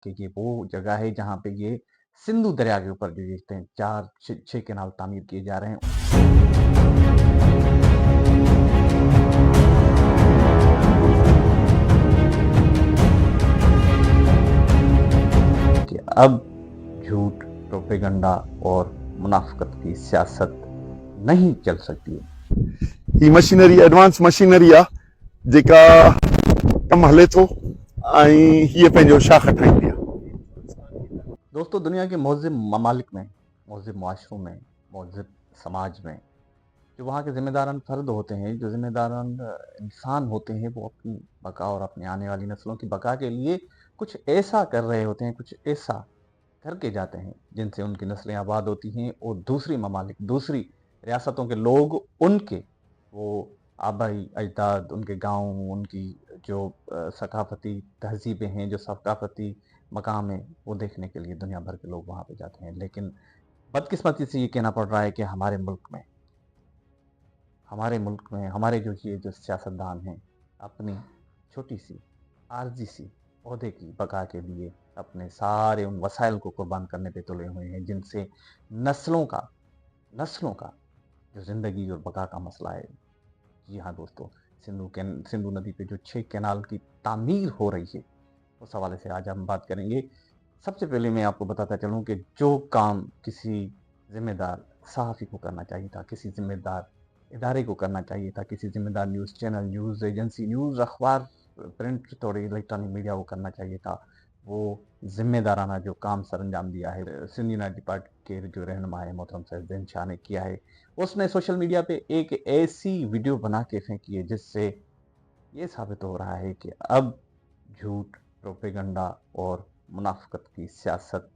कि ये वो जगह है जहाँ पे ये सिंधु दरिया के ऊपर जो देखते हैं 4-6 कैनाल तामीर किए जा रहे हैं। कि अब झूठ, प्रोपेगंडा और मुनाफिकत की सियासत नहीं चल सकती है। ही मशीनरी एडवांस मशीनरी आहे जेका कमु हले थो ऐं हीअ पंहिंजो शाख ठाहींदी आहे। दोस्तों, दुनिया के महज़िब ममालिक में, महज़िब मुआशरों में, महज़िब समाज में जो वहाँ के ज़िम्मेदारान फ़र्द होते हैं, जो ज़िम्मेदारान इंसान होते हैं, वो अपनी बका और अपनी आने वाली नस्लों की बका के लिए कुछ ऐसा कर रहे होते हैं, कुछ ऐसा करके जाते हैं जिनसे उनकी नस्लें आबाद होती हैं और दूसरी ममालिक, दूसरी रियासतों के लोग उनके वो आबाई अजदाद, उनके गांव, उनकी जो सकाफती तहजीबें हैं, जो सकाफती मकाम है, वो देखने के लिए दुनिया भर के लोग वहाँ पे जाते हैं। लेकिन बदकिस्मती से ये कहना पड़ रहा है कि हमारे मुल्क में हमारे जो सियासतदान हैं अपनी छोटी सी आर्जी सी ओहदे की बका के लिए अपने सारे उन वसाइल को कुर्बान करने पे तुले हुए हैं जिनसे नस्लों का जो ज़िंदगी और बका का मसला है। जी हाँ दोस्तों, सिंधु नदी पे जो 6 कैनाल की तामीर हो रही है उस हवाले से आज हम बात करेंगे। सबसे पहले मैं आपको बताता चलूँ कि जो काम किसी ज़िम्मेदार सहाफ़ी को करना चाहिए था, किसी ज़िम्मेदार इदारे को करना चाहिए था, किसी ज़िम्मेदार news channel, news agency, news अखबार, प्रिंट और इलेक्ट्रॉनिक मीडिया को करना चाहिए था, वो ज़िम्मेदाराना जो काम सर अंजाम दिया है सिंध यूनाइटेड पार्टी के जो रहनुमा है मोहतरम सैयद ज़ैन शाह ने किया है। उसने सोशल मीडिया पे एक ऐसी वीडियो बना के फेंकी है जिससे ये साबित हो रहा है कि अब झूठ, प्रोपेगंडा और मुनाफिकत की सियासत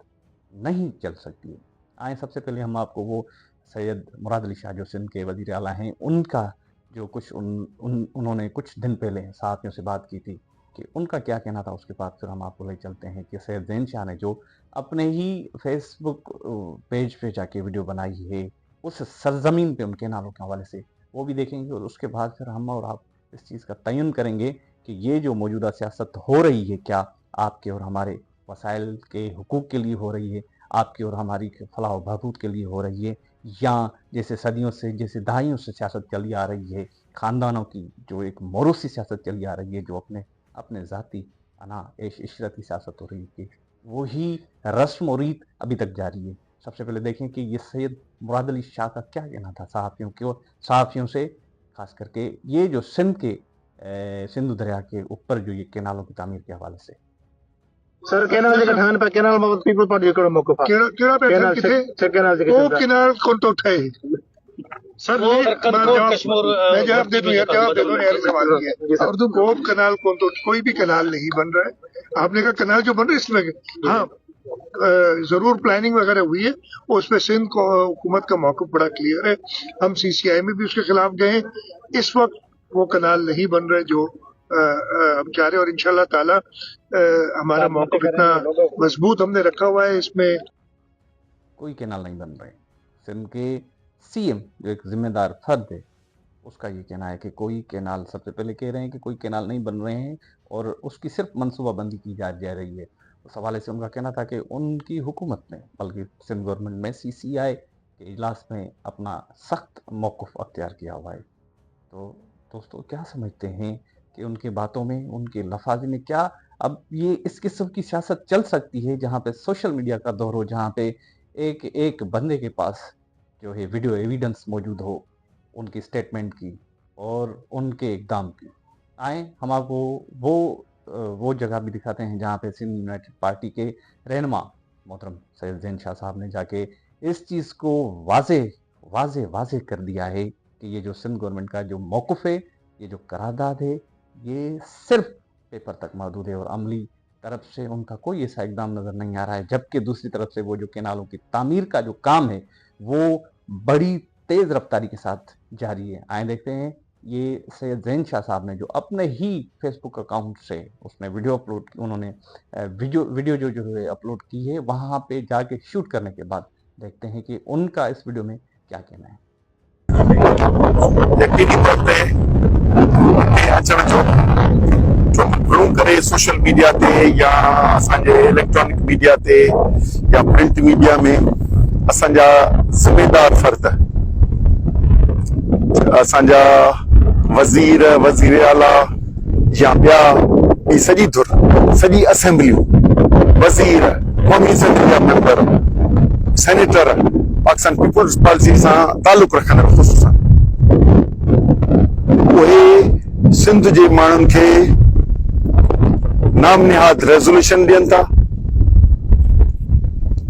नहीं चल सकती है। आए सबसे पहले हम आपको वो सैयद मुराद अली शाह जो सिंध के वज़ीर आला हैं, उनका जो कुछ उन्होंने कुछ दिन पहले सहाफ़ियों से बात की थी कि उनका क्या कहना था, उसके बाद फिर हम आपको ले चलते हैं कि सैयद ज़ैन शाह ने जो अपने ही फेसबुक पेज पे जाके वीडियो बनाई है उस सरजमीन पे उनके नालों के हवाले से, वो भी देखेंगे और उसके बाद फिर हम और आप इस चीज़ का तयन करेंगे कि ये जो मौजूदा सियासत हो रही है क्या आपके और हमारे वसाइल के हुकूक के लिए हो रही है, आपकी और हमारी फलाह व बहबूद के लिए हो रही है, या जैसे सदियों से, जैसे दहाइयों से सियासत चली आ रही है, ख़ानदानों की जो एक मौरूसी सियासत चली आ रही है, जो अपने ज़ाती ऐश इशरती सियासत हो रही है कि वही रस्म और रीत अभी तक जारी है। सबसे पहले देखें कि ये सैयद मुराद अली शाह का क्या कहना था सहाफ़ियों से, ख़ास करके ये जो सिंधु दरिया के ऊपर जो ये कैनालों की तामीर के हवाले से। सर कैनाल जे ठान पे कैनाल में पीपल पार्टी करो मौको पा केड़ा पे कैनाल से कैनाल से वो किनार कौन तो उठाए सर मैं जवाब दे दूं यार सवाल ये है। और तो कोप कनाल कौन तो कोई भी कनाल नहीं बन रहा है। आपने कहा कनाल जो बन रहा है इसमें हाँ जरूर प्लानिंग वगैरह हुई है, उसमें सिंध को हुकूमत का मौक़िफ़ बड़ा क्लियर है। हम CCI में भी उसके खिलाफ गए। इस वक्त वो कनाल नहीं बन रहे जो हम चाह रहे, और इंशाल्लाह ताला हमारा मौक़िफ़ इतना मजबूत हमने रखा हुआ है, इसमें कोई कैनाल नहीं बन रहे। सिंध के CM जो एक जिम्मेदार फर्द है उसका ये कहना है कि कोई कैनाल, सबसे पहले कह रहे हैं कि कोई कैनाल नहीं बन रहे हैं और उसकी सिर्फ मनसूबाबंदी की जा रही है। उस हवाले से उनका कहना था कि उनकी हुकूमत ने, बल्कि सिंध गवर्नमेंट में CCI के इजलास में अपना सख्त मौक़िफ़ अख्तियार किया हुआ है। तो दोस्तों, क्या समझते हैं कि उनकी बातों में, उनके लफाजी में क्या अब ये इस किस्म की सियासत चल सकती है जहाँ पे सोशल मीडिया का दौर हो, जहाँ पे एक बंदे के पास जो है वीडियो एविडेंस मौजूद हो उनकी स्टेटमेंट की और उनके इक़दाम की। आए हम आपको वो जगह भी दिखाते हैं जहाँ पे सिंध यूनाइटेड पार्टी के रहनुमा मोहतरम सैयद ज़ैन शाह साहब ने जाके इस चीज़ को वाज़े कर दिया है कि ये जो सिंध गवर्नमेंट का जो मौक़िफ़ है, ये जो करारदाद है, ये सिर्फ पेपर तक महदूद है और अमली तरफ से उनका कोई ऐसा इक़दाम नज़र नहीं आ रहा है। जबकि दूसरी तरफ से वो जो कैनालों की तामीर का जो काम है वो बड़ी तेज़ रफ्तारी के साथ जारी है। आए देखते हैं ये सैयद ज़ैन शाह साहब ने जो अपने ही फेसबुक अकाउंट से उसने उन्होंने वीडियो जो है अपलोड की है, वहाँ पे जाके शूट करने के बाद देखते हैं कि उनका इस वीडियो में क्या कहना है। यकीनी तौर पे अचण जो घणो करे सोशल मीडिया ते या असांजे इलेक्ट्रॉनिक मीडिया ते या प्रिंट मीडिया में असांजा ज़िम्मेदार फ़र्द, असांजा वज़ीर, वज़ीर आला या ॿिया ॿी सॼी धुर, सॼी असेंबलियूं, वज़ीर, क़ौमी असेंबली जा member, senator Pakistan Peoples Party सां तालुक़ रखंदड़ ख़ुसूसन उहे सिंध जे माण्हुनि खे नाम निहाद रेज़ोल्यूशन ॾियनि था,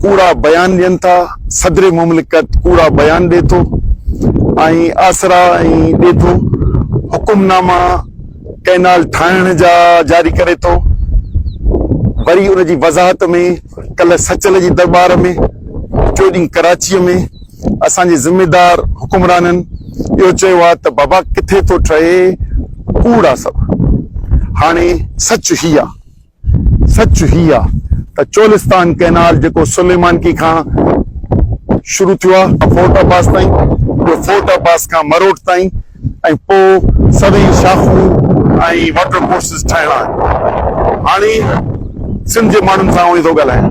कूड़ा बयान ॾियनि था, सदर मुमलिकत कूड़ा बयान ॾिए थो ऐं आसरा ऐं ॾिए थो, हुकुमनामा कैनाल ठाहिण जा जारी करे थो। वरी उन जी वज़ाहत में कल्ह सचल जी दरबार में चोॾीं कराचीअ में असांजे ज़िम्मेदार हुकुमराननि इहो चयो आहे त बाबा किथे थो ठहे कूड़ा सभु। हाणे सच ही आहे त चोलिस्तान कैनाल जेको सुलेमानकी खां शुरू थियो आहे फोर्ट अब्बास ताईं, ॿियो फोर्ट अब्बास खां मरोट ताईं ऐं पोइ सभई शाखूं ऐं वाटर कोर्सिस ठाहिणा आहिनि। हाणे सिंध जे माण्हुनि सां उहे थो ॻाल्हायां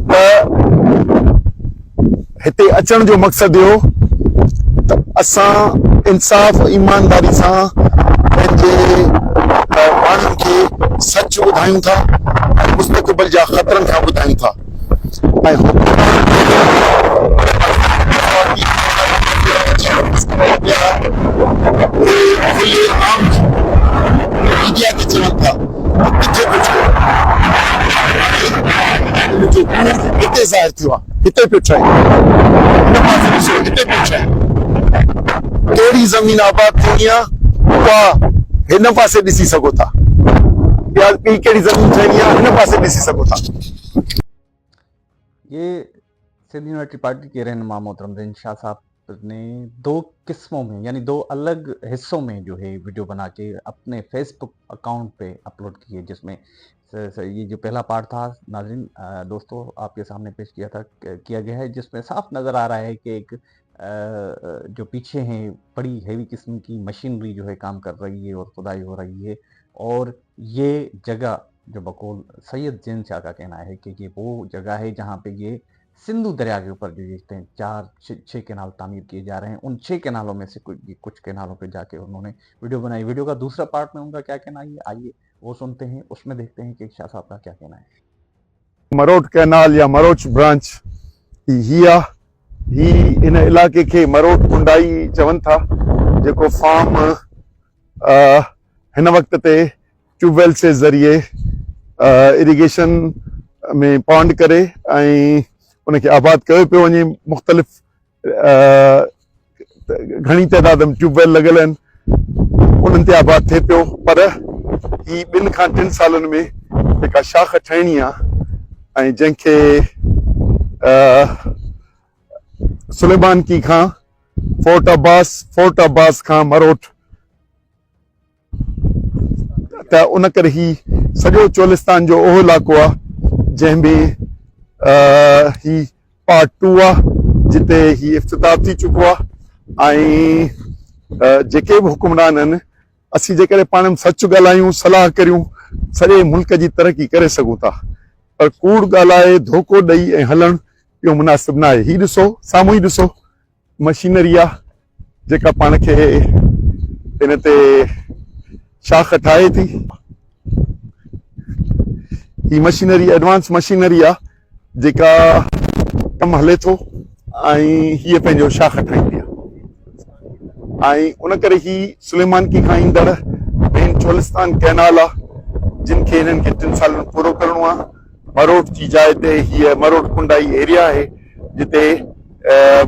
त हिते अचण जो मक़सदु इहो त असां इंसाफ़ ईमानदारी सां पंहिंजे माण्हुनि खे सच ॿुधायूं था ऐं मुस्तक़बिल जा ख़तरनि खां ॿुधायूं था मीडिया खे चवनि था किथे हिते ज़ाहिर थियो आहे, हिते पियो ठहे, हिन पासे ॾिसो हिते पियो ठहे, कहिड़ी ज़मीन आबाद थियणी आहे उहा हिन पासे ॾिसी सघो था, या ॿी कहिड़ी ज़मीन ठहणी आहे हिन पासे ॾिसी सघो था। ये सिंध यूनाइटेड पार्टी के रहनुमा मोहतरम ज़ैन शाह साहब ने दो किस्मों में यानी दो अलग हिस्सों में जो है वीडियो बना के अपने फेसबुक अकाउंट पे अपलोड की है, जिसमें ये जो पहला पार्ट था नाज़रीन दोस्तों आपके सामने पेश किया गया है, जिसमें साफ नज़र आ रहा है कि एक जो पीछे हैं बड़ी हेवी किस्म की मशीनरी जो है काम कर रही है और खुदाई हो रही है, और ये जगह जो बकौल सैयद ज़ैन शाह का कहना है कि ये वो जगह है जहाँ पे ये सिंधु दरिया के ऊपर जो ये 4-6 कैनाल तामीर किए जा रहे हैं। उन 6 कैनालों में से कुछ कैनालों पे जाके उन्होंने वीडियो बनाई। वीडियो का दूसरा पार्ट में उनका क्या कहना है आइए वो सुनते हैं, उसमें देखते हैं कि शाह साहब का क्या कहना है। मरोट कैनाल या मरोच ब्रांच ही इन इलाके के मरोट कुंडाई चवनि था, जेको फार्म हिन वक्त ते ट्यूबवेल से ज़रिए इरिगेशन में पॉन्ड करे ऐं उनखे आबाद कयो पियो वञे। मुख़्तलिफ़ घणी तइदाद में ट्यूबवेल लॻल आहिनि, उन्हनि ते आबाद थिए पियो, पर ही 2 खां 3 सालनि में जेका शाख ठहिणी आहे ऐं जंहिंखे सुलेमानकी खां फोर्ट अब्बास खां मरोट त उन करे ही सॼो चोलिस्तान जो उहो इलाइक़ो आहे जंहिंमें ही पार्ट 2 आहे, जिते ही इफ़्तिताह थी चुको आहे ऐं जेके बि हुकुमरान आहिनि असीं जेकॾहिं पाण में सच ॻाल्हायूं, सलाह करियूं, सॼे मुल्क जी तरक़ी करे सघूं था, पर कूड़ ॻाल्हाए धोखो ॾेई ऐं हलणु इहो मुनासिब न आहे। ही ॾिसो साम्हूं ई ॾिसो मशीनरी आहे जेका पाण खे हिन ते शाख ठाहे थी। ही मशीनरी एडवांस मशीनरी आहे जेका कमु हले थो ऐं हीअ पंहिंजो शाख ठाहींदी आहे ऐं उन करे ही सुलेमानकी खां ईंदड़ मेन चोलिस्तान कैनाल आहे जिन खे हिननि खे 3 सालनि में पूरो करिणो आहे। मरोट जी जाइ ते हीअ मरोट कुंडाई एरिया आहे जिते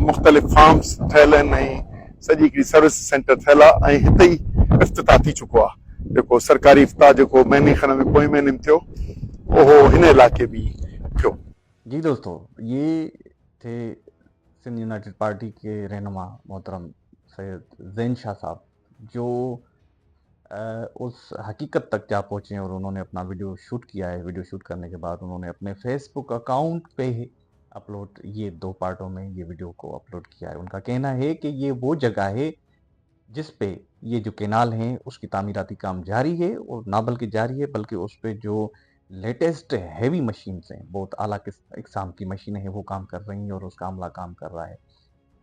मुख़्तलिफ़ फार्म्स ठहियल आहिनि ऐं सॼी हिकिड़ी सर्विस सेंटर ठहियल आहे ऐं हिते ई इफ़्तिताह थी चुको आहे। जेको सरकारी इफ़्तिताह जेको महीने खण में पोएं महीने में थियो उहो हिन इलाइक़े में थियो। जी दोस्तों, ये थे सिंध यूनाइटेड पार्टी के रहनुमा मोहतरम सैयद ज़ैन शाह साहब, जो उस हकीकत तक जा पहुँचे और उन्होंने अपना वीडियो शूट किया है। वीडियो शूट करने के बाद उन्होंने अपने फेसबुक अकाउंट पे अपलोड, ये 2 पार्टों में ये वीडियो को अपलोड किया है। उनका कहना है कि ये वो जगह है जिस पे ये जो केनाल हैं उसकी तामीराती काम जारी है, और ना बल्कि जारी है बल्कि उस पे जो लेटेस्ट हैवी मशीन्स हैं, बहुत आला इक़साम की मशीनें हैं, वो काम कर रही हैं और उसका अमला काम कर रहा है।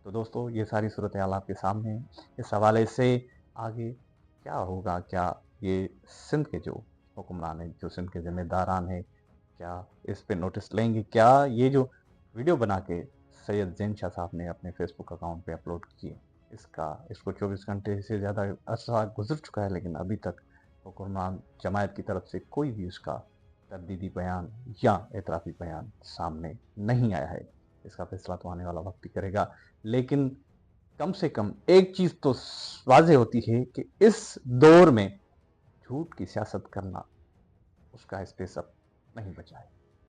तो दोस्तों ये सारी सूरत हाल आपके सामने है। इस हवाले से आगे क्या होगा, क्या ये सिंध के जो हुक्मरान हैं, जो सिंध के ज़िम्मेदारान हैं, क्या इस पे नोटिस लेंगे? क्या ये जो वीडियो बना के सैयद ज़ैन शाह साहब ने अपने फेसबुक अकाउंट पे अपलोड किए, इसको 24 घंटे से ज़्यादा अरसा गुजर चुका है, लेकिन अभी तक हुक्मरान जमायत की तरफ से कोई भी उसका तरदीदी बयान या एतराफ़ी बयान सामने नहीं आया है। इसका फैसला तो आने वाला वक्त ही करेगा, लेकिन कम से कम एक चीज़ तो वाज़ेह होती है कि इस दौर में झूठ की सियासत करना, उसका स्पेस अब नहीं बचा है।